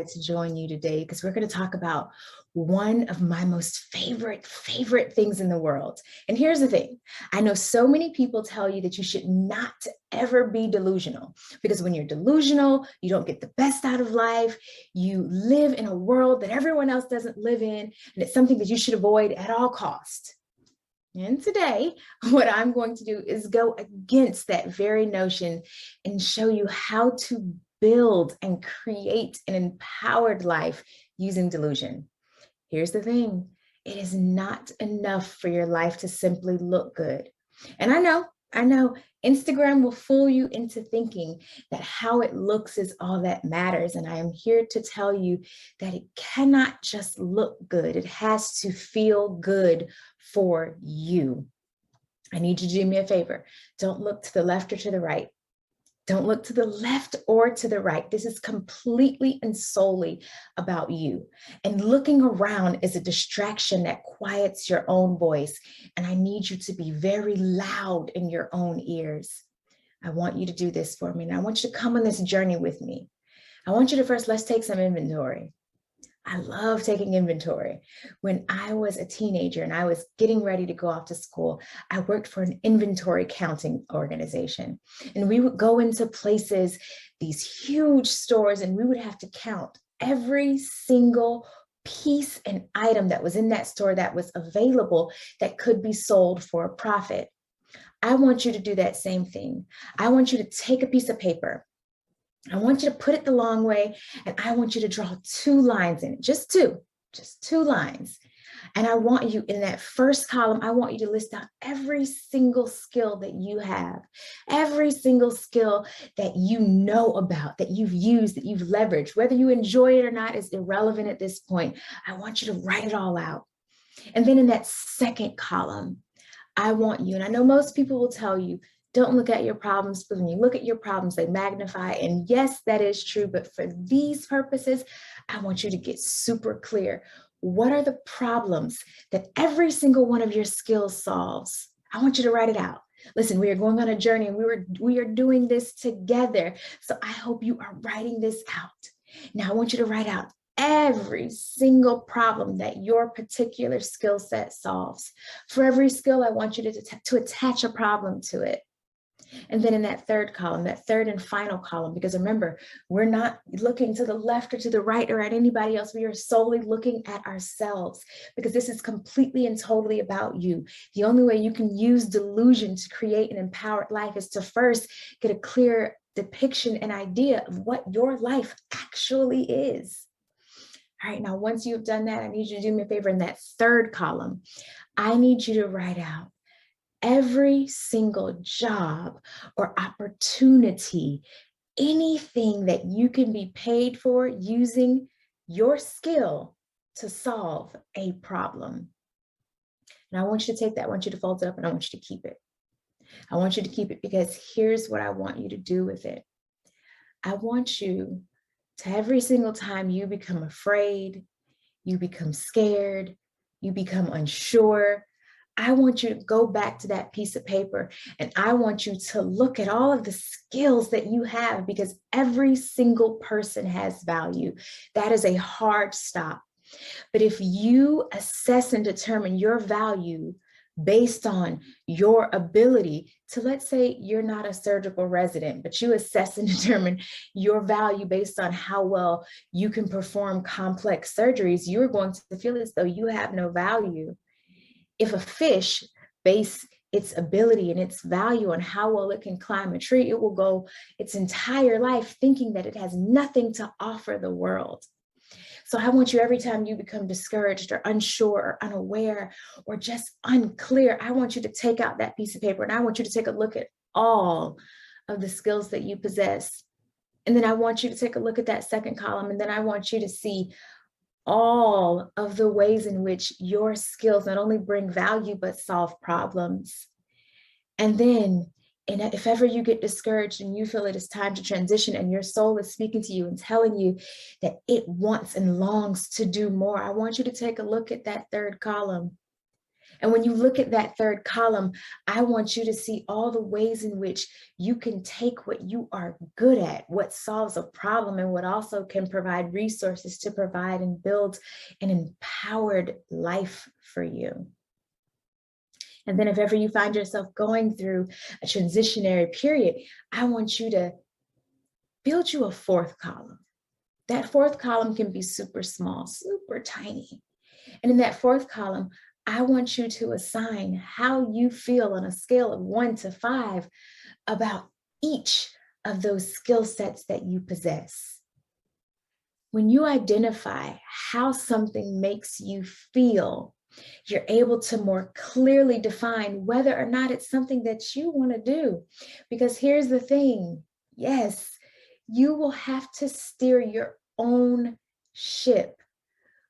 to join you today because we're going to talk about one of my most favorite things in the world. And here's the thing. I know so many people tell you that you should not ever be delusional, because when you're delusional, you don't get the best out of life. You live in a world that everyone else doesn't live in, and it's something that you should avoid at all costs. And today, what I'm going to do is go against that very notion and show you how to build and create an empowered life using delusion. Here's the thing. It is not enough for your life to simply look good. And I know Instagram will fool you into thinking that how it looks is all that matters. And I am here to tell you that it cannot just look good. It has to feel good for you. I need you to do me a favor. Don't look to the left or to the right. Don't look to the left or to the right. This is completely and solely about you. And looking around is a distraction that quiets your own voice. And I need you to be very loud in your own ears. I want you to do this for me. And I want you to come on this journey with me. I want you to first, let's take some inventory. I love taking inventory. When I was a teenager and I was getting ready to go off to school, I worked for an inventory counting organization. And we would go into places, these huge stores, and we would have to count every single piece and item that was in that store that was available that could be sold for a profit. I want you to do that same thing. I want you to take a piece of paper. I want you to put it the long way, and I want you to draw 2 lines in it, just two lines. And I want you in that first column, I want you to list out every single skill that you have, every single skill that you know about, that you've used, that you've leveraged. Whether you enjoy it or not is irrelevant at this point. I want you to write it all out. And then in that second column, I want you, and I know most people will tell you, don't look at your problems, because when you look at your problems, they magnify. And yes, that is true. But for these purposes, I want you to get super clear. What are the problems that every single one of your skills solves? I want you to write it out. Listen, we are going on a journey, and we are doing this together. So I hope you are writing this out. Now I want you to write out every single problem that your particular skill set solves. For every skill, I want you to attach a problem to it. And then in that third column, that third and final column, because remember, we're not looking to the left or to the right or at anybody else. We are solely looking at ourselves, because this is completely and totally about you. The only way you can use delusion to create an empowered life is to first get a clear depiction and idea of what your life actually is. All right, now once you've done that, I need you to do me a favor. In that third column, I need you to write out every single job or opportunity, anything that you can be paid for using your skill to solve a problem. And I want you to take that, I want you to fold it up, and I want you to keep it. I want you to keep it because here's what I want you to do with it. I want you to, every single time you become afraid, you become scared, you become unsure, I want you to go back to that piece of paper, and I want you to look at all of the skills that you have, because every single person has value. That is a hard stop. But if you assess and determine your value based on your ability to, let's say you're not a surgical resident, but you assess and determine your value based on how well you can perform complex surgeries, you're going to feel as though you have no value. If a fish base its ability and its value on how well it can climb a tree, it will go its entire life thinking that it has nothing to offer the world. So I want you, every time you become discouraged or unsure or unaware or just unclear, I want you to take out that piece of paper, and I want you to take a look at all of the skills that you possess. And then I want you to take a look at that second column, and then I want you to see all of the ways in which your skills not only bring value, but solve problems. And then, if ever you get discouraged and you feel it is time to transition and your soul is speaking to you and telling you that it wants and longs to do more, I want you to take a look at that third column. And when you look at that third column, I want you to see all the ways in which you can take what you are good at, what solves a problem, and what also can provide resources to provide and build an empowered life for you. And then if ever you find yourself going through a transitionary period, I want you to build you a fourth column. That fourth column can be super small, super tiny. And in that fourth column, I want you to assign how you feel on a scale of 1 to 5 about each of those skill sets that you possess. When you identify how something makes you feel, you're able to more clearly define whether or not it's something that you want to do. Because here's the thing, yes, you will have to steer your own ship.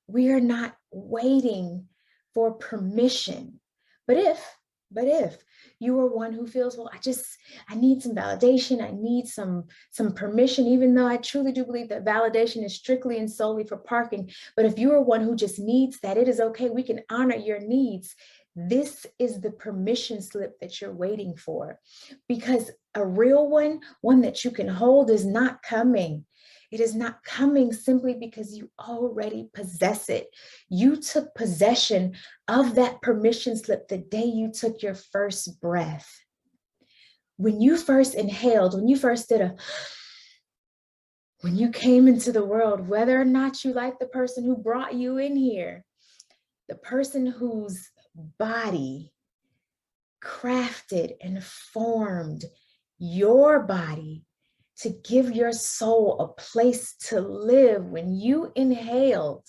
We are not waiting for permission. But if you are one who feels, well, I need some validation, I need some permission, even though I truly do believe that validation is strictly and solely for parking. But if you are one who just needs that, it is okay. We can honor your needs. This is the permission slip that you're waiting for, because a real one that you can hold, is not coming. It is not coming simply because you already possess it. You took possession of that permission slip the day you took your first breath. When you first inhaled, when you first when you came into the world, whether or not you like the person who brought you in here, the person whose body crafted and formed your body to give your soul a place to live, when you inhaled,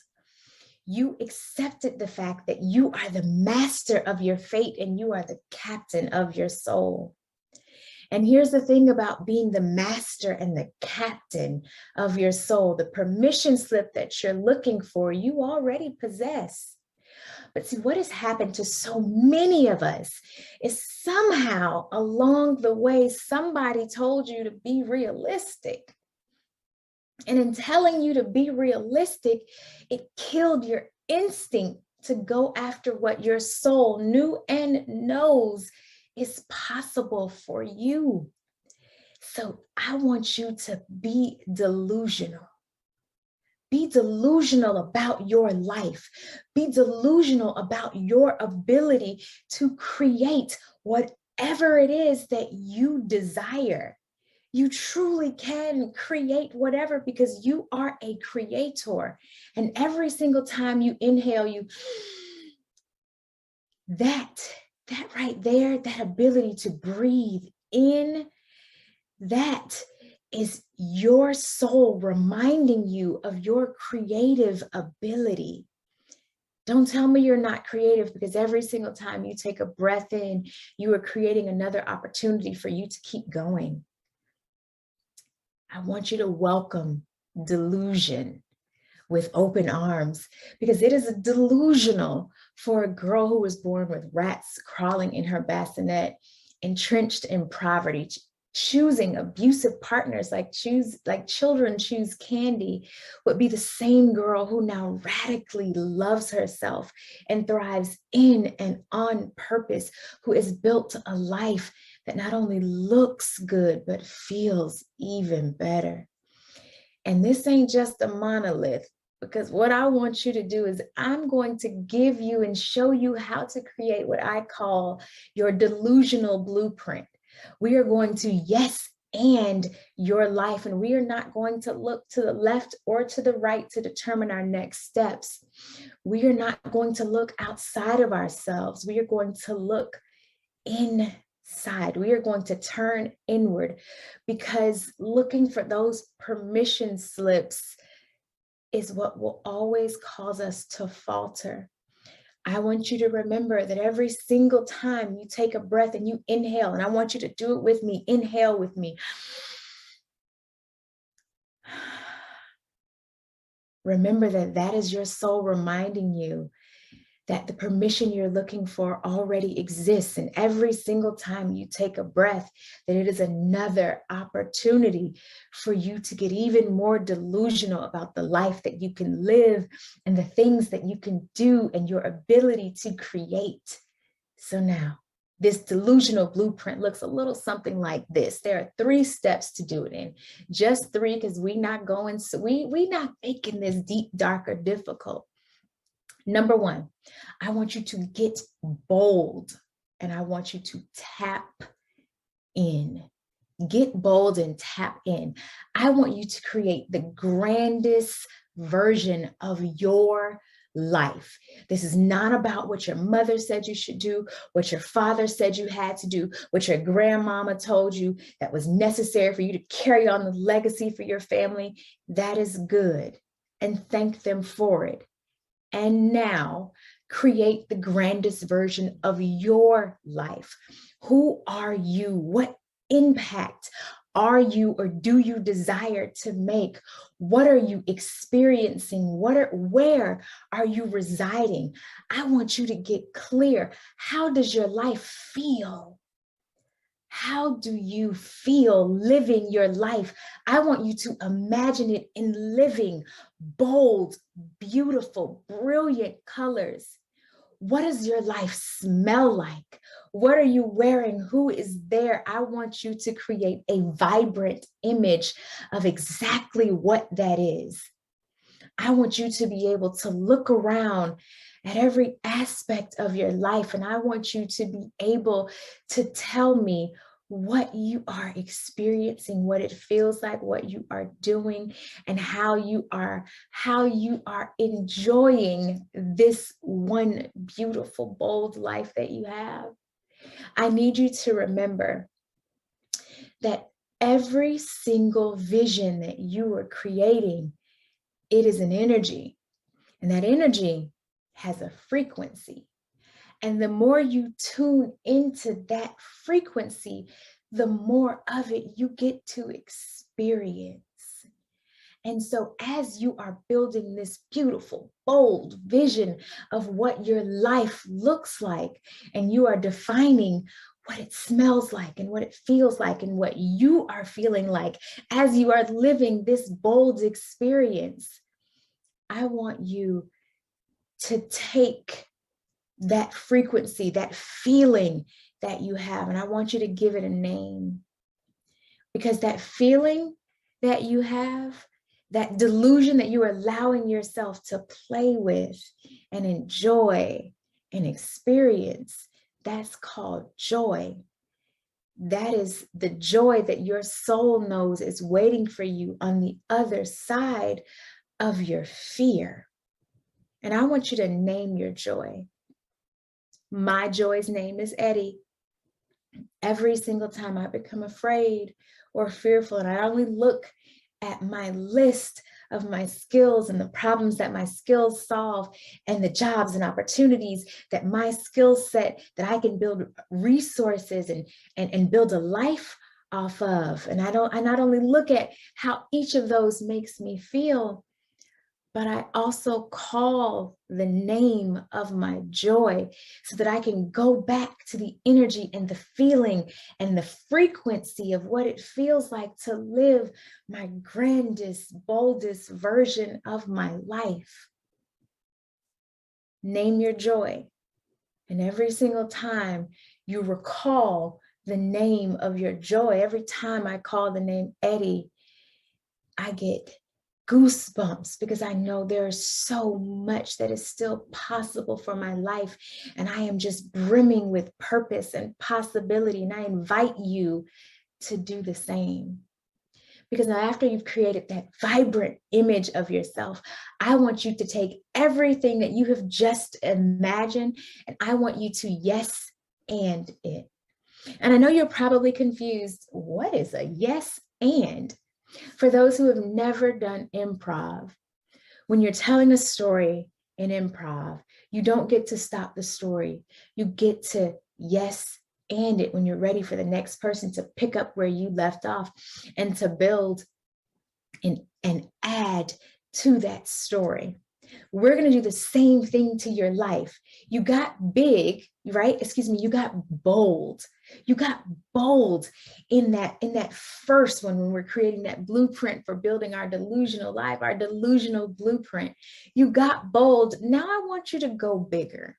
you accepted the fact that you are the master of your fate and you are the captain of your soul. And here's the thing about being the master and the captain of your soul, the permission slip that you're looking for, you already possess. But see, what has happened to so many of us is somehow along the way, somebody told you to be realistic. And in telling you to be realistic, it killed your instinct to go after what your soul knew and knows is possible for you. So I want you to be delusional. Be delusional about your life. Be delusional about your ability to create whatever it is that you desire. You truly can create whatever, because you are a creator. And every single time you inhale, that right there, that ability to breathe in, that is your soul reminding you of your creative ability. Don't tell me you're not creative, because every single time you take a breath in, you are creating another opportunity for you to keep going. I want you to welcome delusion with open arms, because it is delusional for a girl who was born with rats crawling in her bassinet, entrenched in poverty, choosing abusive partners like children choose candy, would be the same girl who now radically loves herself and thrives in and on purpose, who has built a life that not only looks good, but feels even better. And this ain't just a monolith, because what I want you to do is I'm going to give you and show you how to create what I call your delusional blueprint. We are going to yes and your life, and we are not going to look to the left or to the right to determine our next steps. We are not going to look outside of ourselves. We are going to look inside. We are going to turn inward, because looking for those permission slips is what will always cause us to falter. I want you to remember that every single time you take a breath and you inhale, and I want you to do it with me, inhale with me. Remember that that is your soul reminding you that the permission you're looking for already exists. And every single time you take a breath, that it is another opportunity for you to get even more delusional about the life that you can live and the things that you can do and your ability to create. So now, this delusional blueprint looks a little something like this. There are 3 steps to do it in. Just 3, because we not making this deep, dark, or difficult. Number 1, I want you to get bold, and I want you to tap in. Get bold and tap in. I want you to create the grandest version of your life. This is not about what your mother said you should do, what your father said you had to do, what your grandmama told you that was necessary for you to carry on the legacy for your family. That is good, and thank them for it. And now create the grandest version of your life. Who are you? What impact are you or do you desire to make? What are you experiencing? Where are you residing? I want you to get clear. How does your life feel? How do you feel living your life? I want you to imagine it in living, bold, beautiful, brilliant colors. What does your life smell like? What are you wearing? Who is there? I want you to create a vibrant image of exactly what that is. I want you to be able to look around at every aspect of your life, and I want you to be able to tell me what you are experiencing, what it feels like, what you are doing, and how you are enjoying this one beautiful, bold life that you have. I need you to remember that every single vision that you are creating, it is an energy, and that energy has a frequency. And the more you tune into that frequency, the more of it you get to experience. And so as you are building this beautiful, bold vision of what your life looks like, and you are defining what it smells like and what it feels like and what you are feeling like as you are living this bold experience, I want you to take that frequency, that feeling that you have, and I want you to give it a name. Because that feeling that you have, that delusion that you are allowing yourself to play with and enjoy and experience, that's called joy. That is the joy that your soul knows is waiting for you on the other side of your fear. And I want you to name your joy. My joy's name is Eddie. Every single time I become afraid or fearful, and I only look at my list of my skills and the problems that my skills solve and the jobs and opportunities that my skill set that I can build resources and build a life off of. And I not only look at how each of those makes me feel, but I also call the name of my joy so that I can go back to the energy and the feeling and the frequency of what it feels like to live my grandest, boldest version of my life. Name your joy. And every single time you recall the name of your joy, every time I call the name Eddie, I get goosebumps because I know there is so much that is still possible for my life, and I am just brimming with purpose and possibility, and I invite you to do the same. Because now, after you've created that vibrant image of yourself, I want you to take everything that you have just imagined, and I want you to yes and it. And I know you're probably confused. What is a yes and? For those who have never done improv, when you're telling a story in improv, you don't get to stop the story. You get to yes and it when you're ready for the next person to pick up where you left off and to build and add to that story. We're going to do the same thing to your life. You got big, right? You got bold. You got bold in that first one when we're creating that blueprint for building our delusional life, our delusional blueprint. You got bold. Now I want you to go bigger.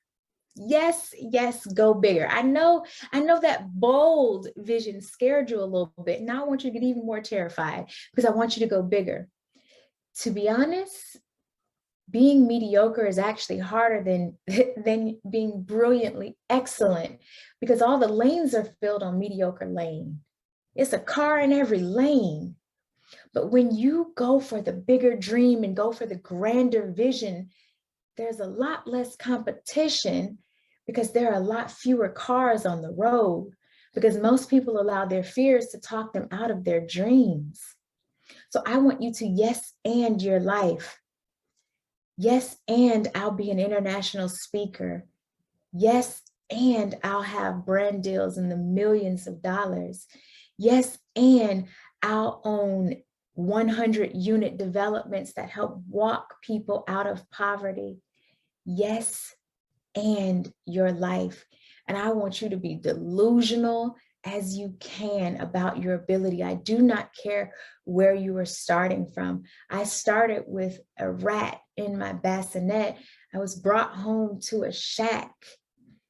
Yes, yes, go bigger. I know that bold vision scared you a little bit. Now I want you to get even more terrified because I want you to go bigger. To be honest, being mediocre is actually harder than being brilliantly excellent, because all the lanes are filled on mediocre lane. It's a car in every lane. But when you go for the bigger dream and go for the grander vision, there's a lot less competition because there are a lot fewer cars on the road, because most people allow their fears to talk them out of their dreams. So I want you to yes and your life. Yes, and I'll be an international speaker. Yes, and I'll have brand deals in the millions of dollars. Yes, and I'll own 100 unit developments that help walk people out of poverty. Yes, and your life. And I want you to be delusional as you can about your ability. I do not care where you are starting from. I started with a rat in my bassinet. I was brought home to a shack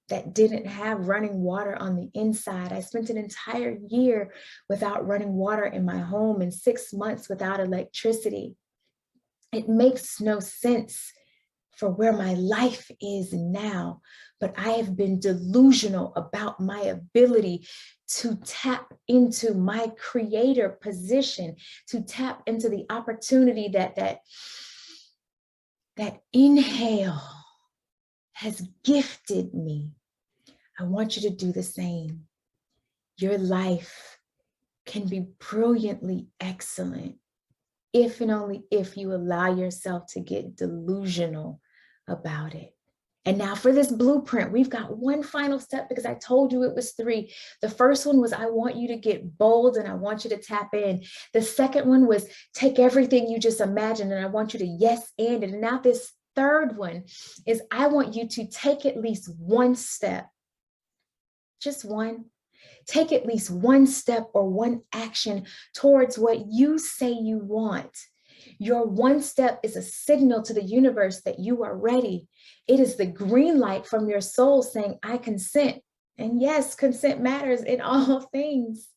that didn't have running water on the inside. I spent an entire year without running water in my home and 6 months without electricity. It makes no sense for where my life is now, but I have been delusional about my ability to tap into my creator position, to tap into the opportunity that inhale has gifted me. I want you to do the same. Your life can be brilliantly excellent if and only if you allow yourself to get delusional about it. And now for this blueprint, we've got one final step because I told you it was 3. The first one was I want you to get bold and I want you to tap in. The second one was take everything you just imagined and I want you to yes and it. And now this third one is I want you to take at least one step, just one. Take at least one step or one action towards what you say you want. Your one step is a signal to the universe that you are ready. It is the green light from your soul saying, I consent. And yes, consent matters in all things.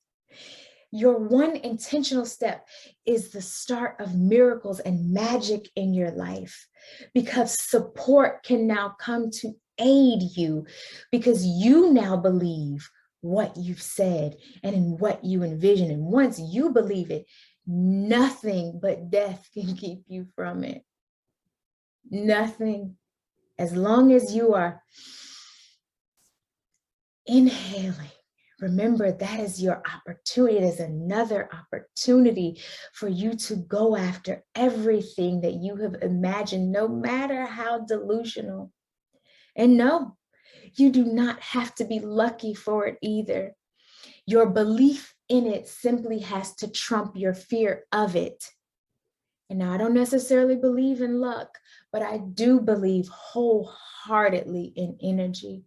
Your one intentional step is the start of miracles and magic in your life, because support can now come to aid you because you now believe what you've said and in what you envision. And once you believe it, nothing but death can keep you from it. Nothing. As long as you are inhaling, remember that is your opportunity. It is another opportunity for you to go after everything that you have imagined, no matter how delusional. And no, you do not have to be lucky for it either. Your belief in it simply has to trump your fear of it. And now I don't necessarily believe in luck, but I do believe wholeheartedly in energy.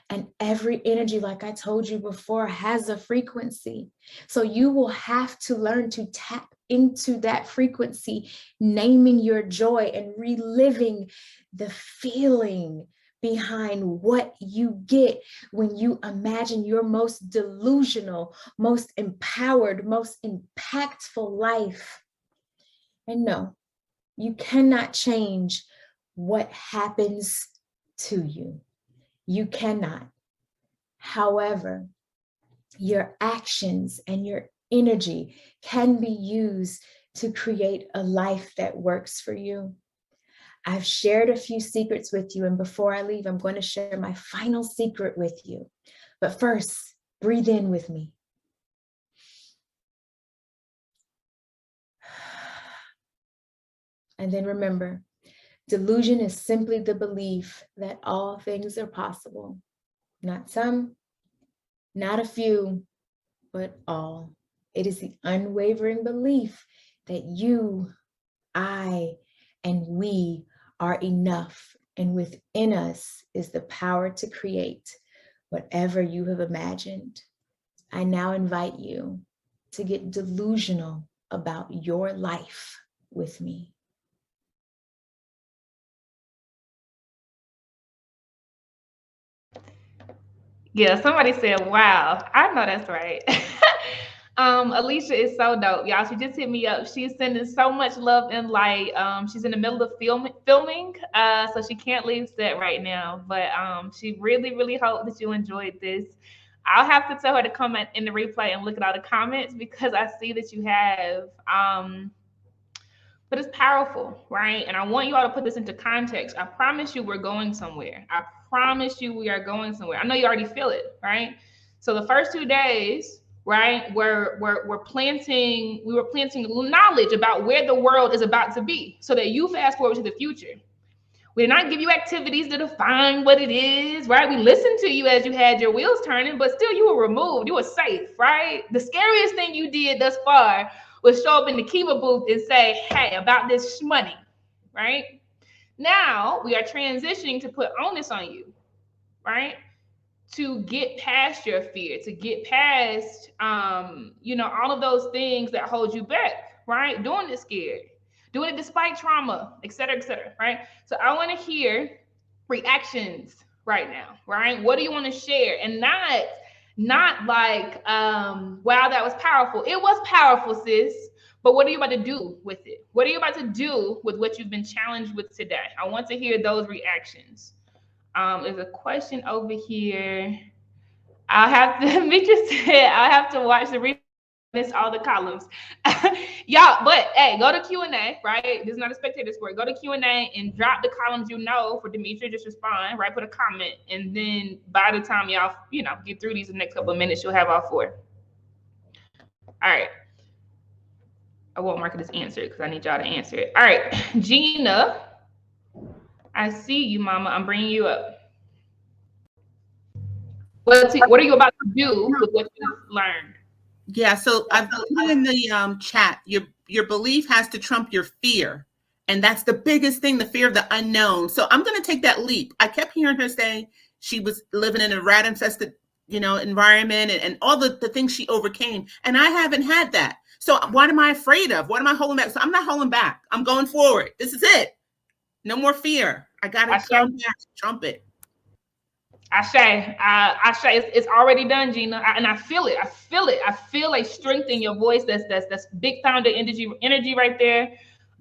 And every energy, like I told you before, has a frequency. So you will have to learn to tap into that frequency, naming your joy and reliving the feeling behind what you get when you imagine your most delusional, most empowered, most impactful life. And no, you cannot change what happens to you. You cannot. However, your actions and your energy can be used to create a life that works for you. I've shared a few secrets with you, and before I leave, I'm going to share my final secret with you. But first, breathe in with me. And then remember, delusion is simply the belief that all things are possible. Not some, not a few, but all. It is the unwavering belief that you, I, and we are enough. And within us is the power to create whatever you have imagined. I now invite you to get delusional about your life with me. Yeah, somebody said, wow. I know that's right. Alechia is so dope, y'all. She just hit me up. She's sending so much love and light. She's in the middle of filming, so she can't leave set right now. But she really, really hope that you enjoyed this. I'll have to tell her to come in the replay and look at all the comments because I see that you have. But it's powerful, right? And I want you all to put this into context. I promise you we're going somewhere. I promise you we are going somewhere. I know you already feel it, right? So the first 2 days, right, we're planting, we were planting knowledge about where the world is about to be so that you fast forward to the future. We did not give you activities to define what it is, right? We listened to you as you had your wheels turning, but still you were removed. You were safe, right? The scariest thing you did thus far was show up in the Kiva booth and say, hey, about this money, right? Now we are transitioning to put onus on you, right? To get past your fear, to get past, all of those things that hold you back, right? Doing it scared, doing it despite trauma, et cetera, right? So I want to hear reactions right now, right? What do you want to share? And not like, wow, that was powerful. It was powerful, sis. But what are you about to do with it? What are you about to do with what you've been challenged with today? I want to hear those reactions. There's a question over here. I'll have to, Mika said, I'll have to watch the replay. Miss all the columns. Y'all, but hey, go to Q&A, right? This is not a spectator sport. Go to Q&A and drop the columns you know for Demetria. Just respond, right? Put a comment. And then by the time y'all, get through these in the next couple of minutes, you'll have all 4. All right. I won't mark it as answered because I need y'all to answer it. All right. Gina, I see you, mama. I'm bringing you up. What are you about to do with what you've learned? Yeah, so I've put in the chat, your belief has to trump your fear. And that's the biggest thing, the fear of the unknown. So I'm going to take that leap. I kept hearing her say she was living in a rat-infested, environment and all the things she overcame. And I haven't had that. So what am I afraid of? What am I holding back? So I'm not holding back. I'm going forward. This is it. No more fear. I got to come back, trump it. Ashe, it's already done, Gina, and I feel it. I feel a strength in your voice. That's big founder energy right there.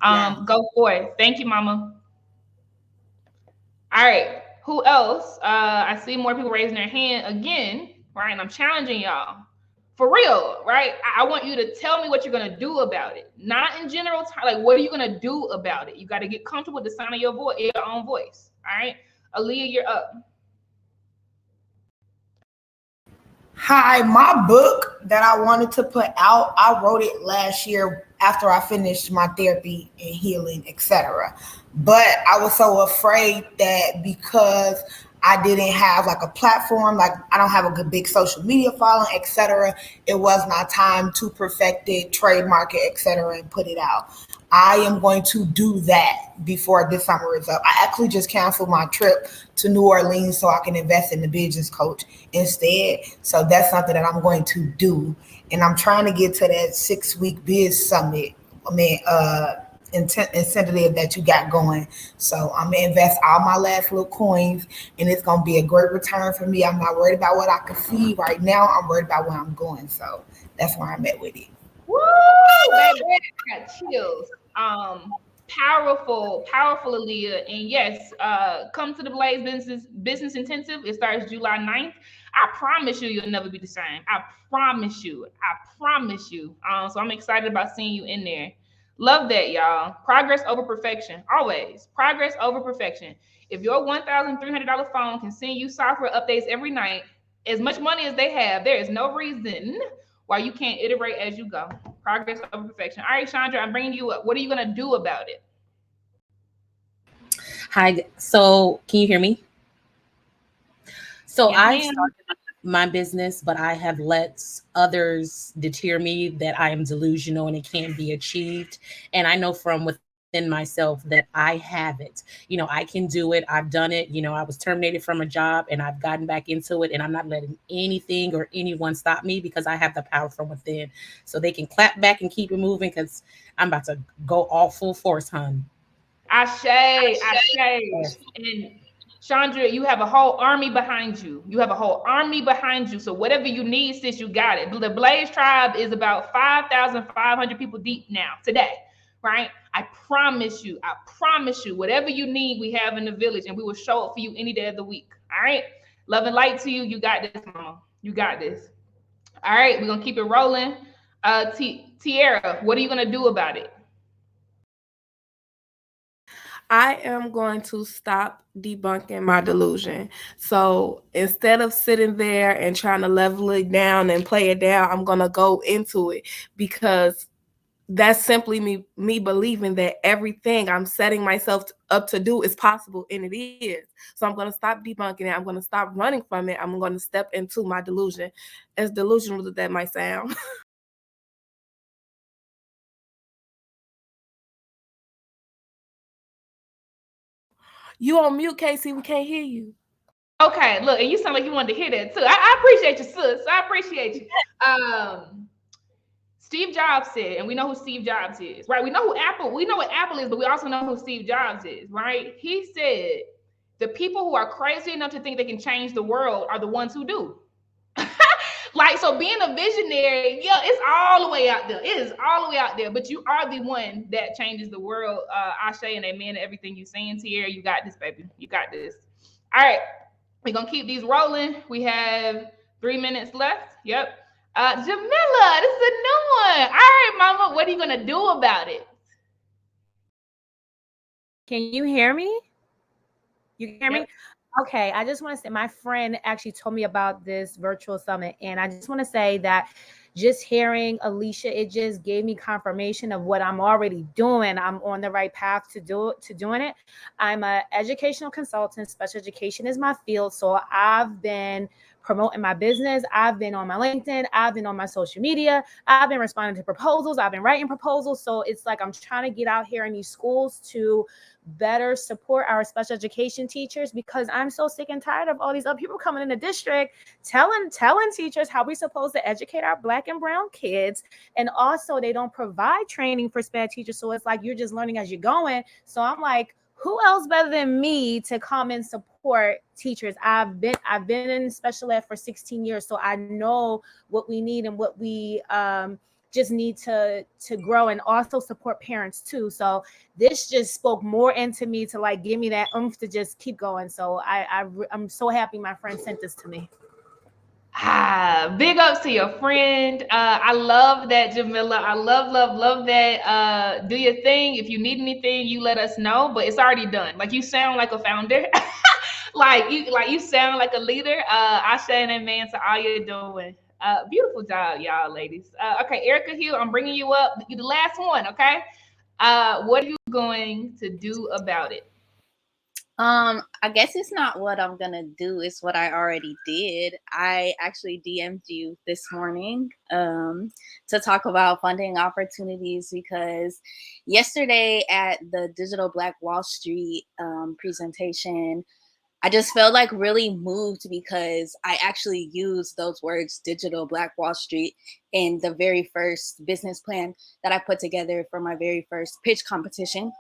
Yes. Go for it. Thank you, mama. All right, who else? I see more people raising their hand again, right? And I'm challenging y'all for real, right? I want you to tell me what you're gonna do about it, not in general time. Like, what are you gonna do about it? You got to get comfortable with the sound of your voice, your own voice. All right, Aaliyah, you're up. Hi, my book that I wanted to put out, I wrote it last year after I finished my therapy and healing, etc. But I was so afraid that because I didn't have like a platform, like I don't have a good big social media following, etc. It was not time to perfect it, trademark it, etc. and put it out. I am going to do that before this summer is up. I actually just canceled my trip to New Orleans so I can invest in the business coach instead. So that's something that I'm going to do. And I'm trying to get to that 6-week biz summit. Incentive that you got going. So I'm gonna invest all my last little coins and it's gonna be a great return for me. I'm not worried about what I can see right now. I'm worried about where I'm going. So that's where I'm at with it. Woo, baby, I got chills. Powerful, Aaliyah. And yes, come to the Blaze Business Intensive. It starts July 9th. I promise you'll never be the same. I promise you. So I'm excited about seeing you in there. Love that, y'all. Progress over perfection. Always. Progress over perfection. If your $1,300 phone can send you software updates every night, as much money as they have, there is no reason why you can't iterate as you go. Progress over perfection. All right, Chandra, I'm bringing you up. What are you going to do about it? Hi. So can you hear me? So I started my business, but I have let others deter me that I am delusional and it can't be achieved. And I know from within myself that I have it. I can do it. I've done it. I was terminated from a job and I've gotten back into it, and I'm not letting anything or anyone stop me because I have the power from within. So they can clap back and keep it moving because I'm about to go all full force, hun. Ashe. And Chandra, you have a whole army behind you. You have a whole army behind you. So whatever you need, sis, you got it. The Blaze Tribe is about 5,500 people deep now today, right? I promise you, whatever you need, we have in the village, and we will show up for you any day of the week. All right. Love and light to you. You got this, mama. You got this. All right. We're going to keep it rolling. Tiara, what are you going to do about it? I am going to stop debunking my delusion. So instead of sitting there and trying to level it down and play it down, I'm going to go into it, because that's simply me believing that everything I'm setting myself up to do is possible, and it is. So I'm going to stop debunking it. I'm going to stop running from it. I'm going to step into my delusion, as delusional as that might sound. You on mute, Casey. We can't hear you. Okay, look, and you sound like you wanted to hear that too. I appreciate you, sis. I appreciate you. Steve Jobs said, and we know who Steve Jobs is, right? We know what Apple is, but we also know who Steve Jobs is, right? He said, the people who are crazy enough to think they can change the world are the ones who do. Like, so being a visionary, yeah, it's all the way out there. It is all the way out there, but you are the one that changes the world. Ashe and amen to everything you're saying, Tiara. You got this, baby. You got this. All right. We're going to keep these rolling. We have 3 minutes left. Yep. Jamila, this is a new one. All right, mama, what are you going to do about it? Can you hear me? You can hear me? Okay, I just want to say my friend actually told me about this virtual summit, and I just want to say that just hearing Alechia, it just gave me confirmation of what I'm already doing. I'm on the right path to doing it. I'm an educational consultant. Special education is my field, so I've been promoting my business. I've been on my LinkedIn. I've been on my social media. I've been responding to proposals. I've been writing proposals. So it's like I'm trying to get out here in these schools to better support our special education teachers, because I'm so sick and tired of all these other people coming in the district telling teachers how we're supposed to educate our Black and brown kids. And also they don't provide training for SPED teachers. So it's like you're just learning as you're going. So I'm like, who else better than me to come and support teachers? I've been in special ed for 16 years, so I know what we need and what we just need to grow, and also support parents too. So this just spoke more into me to like give me that oomph to just keep going. So I'm so happy my friend sent this to me. Big ups to your friend. I love that, Jamila. I love that. Do your thing. If you need anything, you let us know, but it's already done. Like, you sound like a founder. like you sound like a leader. Ashe and amen to all you're doing. Beautiful job, y'all, ladies. Okay, Erica Hill, I'm bringing you up. You're the last one, okay? What are you going to do about it? I guess it's not what I'm gonna do, it's what I already did. I actually DM'd you this morning to talk about funding opportunities, because yesterday at the Digital Black Wall Street presentation, I just felt like really moved, because I actually used those words, Digital Black Wall Street, in the very first business plan that I put together for my very first pitch competition.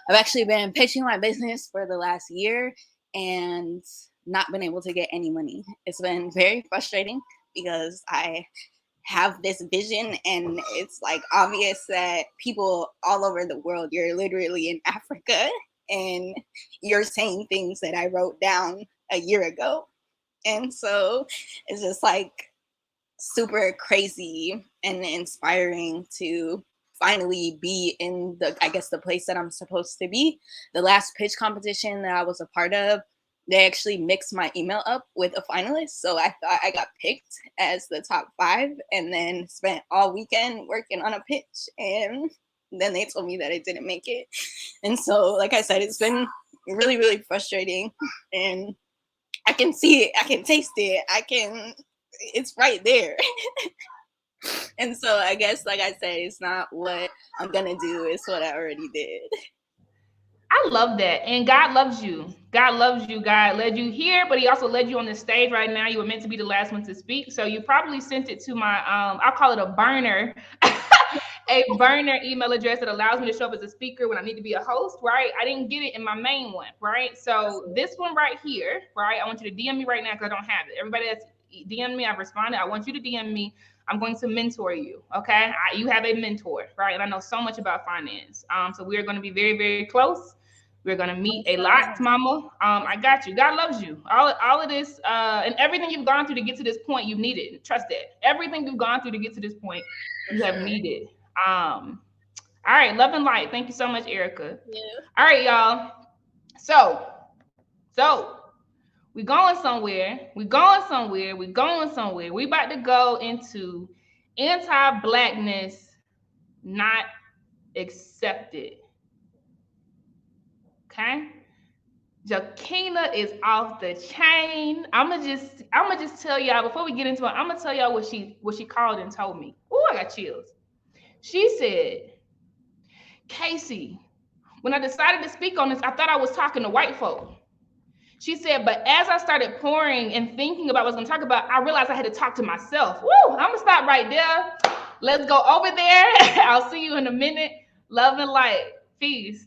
I've actually been pitching my business for the last year and not been able to get any money. It's been very frustrating, because I have this vision and it's like obvious that people all over the world, you're literally in Africa and you're saying things that I wrote down a year ago. And so it's just like super crazy and inspiring to finally be in the, I guess, the place that I'm supposed to be. The last pitch competition that I was a part of, they actually mixed my email up with a finalist. So I thought I got picked as the top 5, and then spent all weekend working on a pitch. And then they told me that I didn't make it. And so, like I said, it's been really, really frustrating. And I can see it, I can taste it, it's right there. And so I guess, like I said, it's not what I'm gonna do, it's what I already did. I love that. And God loves you. God loves you. God led you here, but he also led you on the stage right now. You were meant to be the last one to speak. So you probably sent it to my, I'll call it a burner. a burner email address that allows me to show up as a speaker when I need to be a host, right? I didn't get it in my main one, right? So this one right here, right? I want you to DM me right now because I don't have it. Everybody that's DM me, I've responded. I want you to DM me. I'm going to mentor you, okay? You have a mentor, right? And I know so much about finance. So we are going to be very, very close. We're going to meet a lot, mama. I got you. God loves you. All of this and everything you've gone through to get to this point, you've needed. Trust that. Everything you've gone through to get to this point, you have needed. All right, love and light. Thank you so much, Erica. Yeah. All right, y'all. So we going somewhere. We about to go into anti-Blackness not accepted. Okay. Jakina is off the chain. I'ma just tell y'all before we get into it, I'm gonna tell y'all what she called and told me. Oh, I got chills. She said, Casey, when I decided to speak on this, I thought I was talking to white folk. She said, but as I started pouring and thinking about what I was gonna talk about, I realized I had to talk to myself. Woo, I'm gonna stop right there. Let's go over there. I'll see you in a minute. Love and light. Peace.